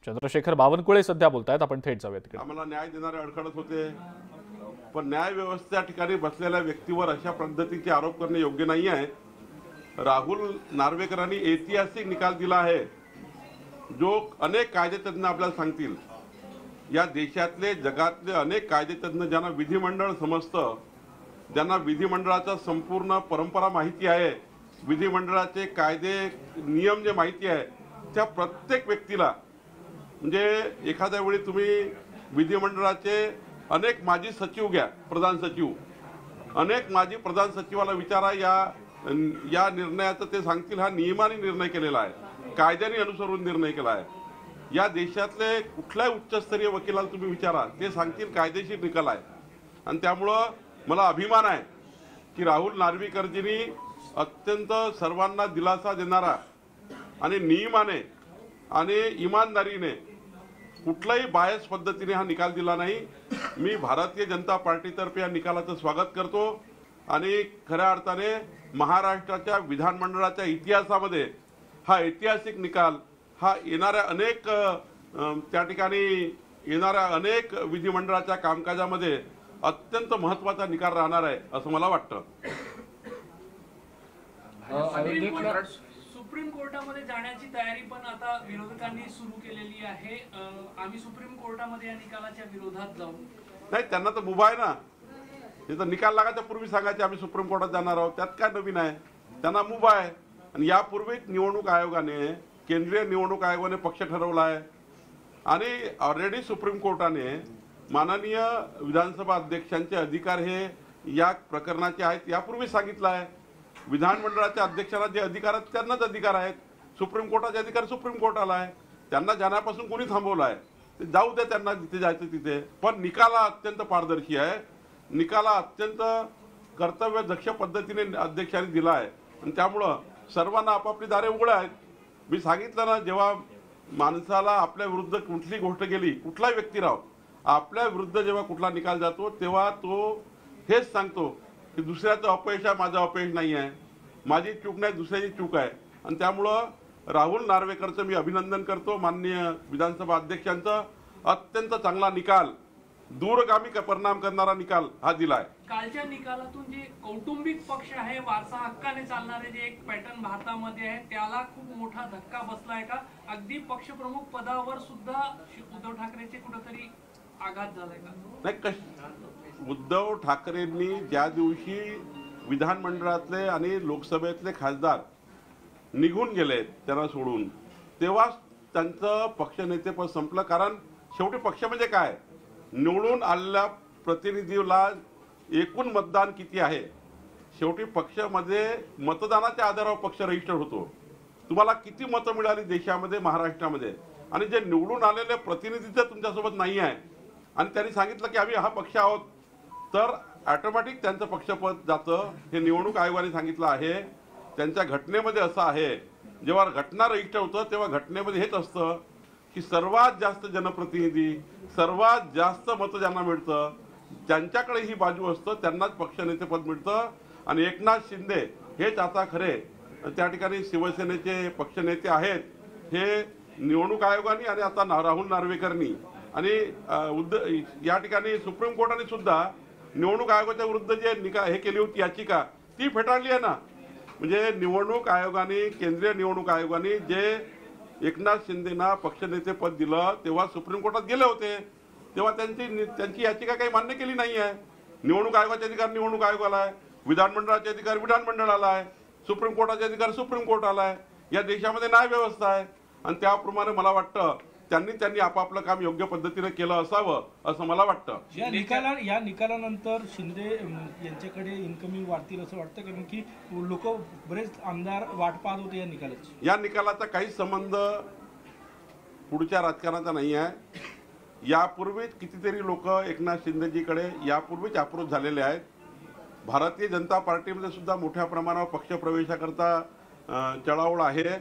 चंद्रशेखर बावनकुळे सध्या बोलतायत, आपण थेट जाऊयात तिकडे. आम्हाला न्याय देणारे अडखळत होते, पण न्याय व्यवस्थेच्या ठिकाणी बसलेल्या व्यक्तीवर अशा पद्धतीचे आरोप करणे योग्य नाही आहे. राहुल नार्वेकरांनी ऐतिहासिक निकाल दिला आहे, जो अनेक कायदेतज्ञ आपल्याला सांगतील. या देशातले जगातले अनेक कायदेतज्ञ ज्यांना विधिमंडळ समजतं, ज्यांना विधिमंडळाचा संपूर्ण परंपरा माहिती आहे, विधिमंडळाचे कायदे नियम जे माहिती आहे, त्या प्रत्येक व्यक्तीला, म्हणजे एखाद्या वेळी तुम्ही विधिमंडळाचे अनेक माजी सचिव घ्या, प्रधान सचिव, अनेक माजी प्रधान सचिवाला विचारा, या निर्णयाचं ते सांगतील हा नियमाने निर्णय केलेला आहे, कायद्याने अनुसरून निर्णय केला आहे. या देशातले कुठल्याही उच्चस्तरीय वकिलाला तुम्ही विचारा, ते सांगतील कायदेशीर निकाल आहे. आणि त्यामुळं मला अभिमान आहे की राहुल नार्वेकरजींनी अत्यंत सर्वांना दिलासा देणारा आणि नियमाने आणि इमानदारीने कुठल्याही बायस पद्धतीने हा निकाल दिला नाही. मी भारतीय जनता पार्टीतर्फे या निकालाचं स्वागत करतो आणि खऱ्या अर्थाने महाराष्ट्राच्या विधानमंडळाच्या इतिहासामध्ये हा ऐतिहासिक निकाल हा येणाऱ्या अनेक त्या ठिकाणी येणाऱ्या अनेक विधिमंडळाच्या कामकाजामध्ये अत्यंत महत्त्वाचा निकाल राहणार आहे असं मला वाटतं. सुप्रीम कोर्टामध्ये जाण्याची तयारी पण आता विरोधकांनी सुरू केलेली आहे. आम्ही सुप्रीम कोर्टामध्ये या निकालाच्या विरोधात जाऊ. नाही, त्यांना तर मुभा आहे ना. हे तर निकाल लागायच्या पूर्वी सांगायचे आम्ही सुप्रीम कोर्टात जाणार आहोत, त्यात काय नवीन आहे. त्यांना मुभा आहे. आणि यापूर्वीच निवडणूक आयोगाने, केंद्रीय निवडणूक आयोगाने पक्ष ठरवला आहे आणि ऑलरेडी सुप्रीम कोर्टाने माननीय विधानसभा अध्यक्षांचे अधिकार हे या प्रकरणाचे आहेत यापूर्वी सांगितलं आहे. विधानमंडळाच्या अध्यक्षांना जे अधिकार आहेत त्यांनाच अधिकार आहेत. सुप्रीम कोर्टाचे अधिकार सुप्रीम कोर्टाला आहे. त्यांना जाण्यापासून कोणी थांबवलं आहे? ते जाऊ द्या, त्यांना जिथे जायचं तिथे. पण निकाल अत्यंत पारदर्शी आहे. निकाला अत्यंत कर्तव्यदक्ष पद्धतीने अध्यक्षांनी दिला आहे आणि त्यामुळं सर्वांना आपापली दारे उघड आहेत. मी सांगितलं ना, जेव्हा माणसाला आपल्या विरुद्ध कुठली गोष्ट गेली, कुठलाही व्यक्ती राहो, आपल्या विरुद्ध जेव्हा कुठला निकाल जातो तेव्हा तो हेच सांगतो की दुसऱ्याचं अपयश आहे, माझं अपयश नाही आहे, माझी चूक नाही, दुसऱ्याची चूक आहे. आणि त्यामुळं राहुल नार्वेकरचं मी अभिनंदन करतो. माननीय विधानसभा अध्यक्षांचं अत्यंत चांगला निकाल, दूरगामी परिणाम करणारा निकाल हा दिलाय. कालच्या निकालातून जे कौटुंबिक पक्ष आहे, वारसा हक्काने चालणारे जे एक पॅटर्न भारतामध्ये आहे, त्याला खूप मोठा धक्का बसलाय का? अगदी पक्षप्रमुख पदावर सुद्धा उद्धव ठाकरेचे कुठेतरी आघात झालाय का? नाही, उद्धव ठाकरेंनी ज्या दिवशी विधानमंडळातले आणि लोकसभेतले खासदार निघून गेले त्यांना सोडून, तेव्हा त्यांचं पक्षनेतेपद संपलं. कारण शेवटी पक्ष म्हणजे काय? निवडून आलेल्या प्रतिनिधीला एकूण मतदान किती आहे, शेवटी पक्षामध्ये मतदानाच्या आधारावर पक्ष रजिस्टर होतो. तुम्हाला किती मतं मिळाली देशामध्ये, महाराष्ट्रामध्ये, आणि जे निवडून आलेले प्रतिनिधी जर तुमच्यासोबत नाही आहे आणि त्यांनी सांगितलं की आम्ही हा पक्ष आहोत, तर ऑटोमॅटिक त्यांचं पक्षपद जातं. हे निवडणूक आयोगाने सांगितलं आहे. त्यांच्या घटनेमध्ये असं आहे, जेव्हा घटना रजिस्टर होतं तेव्हा घटनेमध्ये हेच असतं की सर्वात जास्त जनप्रतिनिधी, सर्वात जास्त मतं ज्यांना मिळतं त्यांच्याकडे ही बाजू असतं, त्यांनाच पक्षनेतेपद मिळतं. आणि एकनाथ शिंदे हेच आता खरे त्या ठिकाणी शिवसेनेचे पक्षनेते आहेत. हे निवडणूक आयोगाने आणि आता राहुल नार्वेकरनी आणि या ठिकाणी सुप्रीम कोर्टाने सुद्धा निवडणूक आयोगाच्या विरुद्ध जे हे केली होती याचिका, ती फेटाळली आहे ना. म्हणजे निवडणूक आयोगाने, केंद्रीय निवडणूक आयोगाने जे एकनाथ शिंदेना पक्षनेतेपद दिलं तेव्हा सुप्रीम कोर्टात गेले होते, तेव्हा त्यांची याचिका काही मान्य केली नाही आहे. निवडणूक आयोगाचे अधिकार निवडणूक आयोगाला आहे, विधानमंडळाचे अधिकार विधानमंडळाला आहे, सुप्रीम कोर्टाचे अधिकार सुप्रीम कोर्टाला आहे. या देशामध्ये न्याय व्यवस्था आहे आणि त्याप्रमाणे मला वाटतं त्यांनी आपापलं काम योग्य पद्धतीने केलं असावं असं मला वाटतं. या निकालानंतर शिंदे यांच्याकडे इन्कमिंग वाढतील असं वाटतं, कारण की लोक बरेच आमदार वाट पाहत होते या निकालाची. या निकालाचा काहीच संबंध पुढच्या राजकारणाचा नाही आहे. यापूर्वीच कितीतरी लोक एकनाथ शिंदेजीकडे यापूर्वीच अप्रोच झालेले आहेत. भारतीय जनता पार्टीमध्ये सुद्धा मोठ्या प्रमाणावर पक्षप्रवेशाकरता चळवळ आहे.